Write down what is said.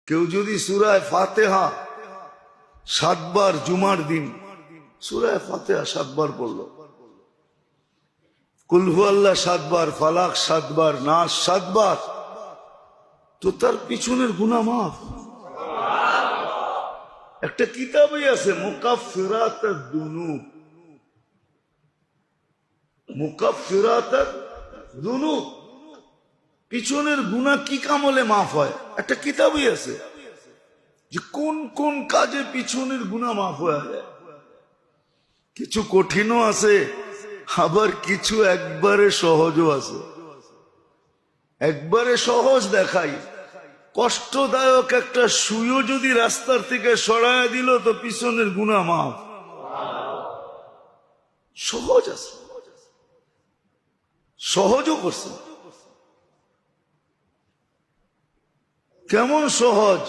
কেউ যদি সূরা ফাতিহা 7 বার জুমার দিন সূরা ফাতিহা 7 বার পড়লো, কুল হুয়াল্লাহ 7 বার, ফালাক 7 বার, নাস 7 বার, তো তার পিছনের গুনাহ মাফ। একটা কিতাবই আছে মুকাফফিরাতুদ দুনুব, মুকাফফিরাতুদ দুনুব, পিছনের গুনাহ কি কামলে মাফ হয়। একটা কিতাবই আছে যে কোন কোন কাজে পিছনের গুনাহ মাফ হয়ে যায়। কিছু কঠিনও আছে, আবার কিছু একবারে সহজও আছে। একবারে সহজ দেখাই, কষ্টদায়ক একটা সুইও যদি রাস্তার থেকে সরায় দিল তো পিছনের গুনাহ মাফ। সহজ আছে, সহজও করছে। কেমন সহজ?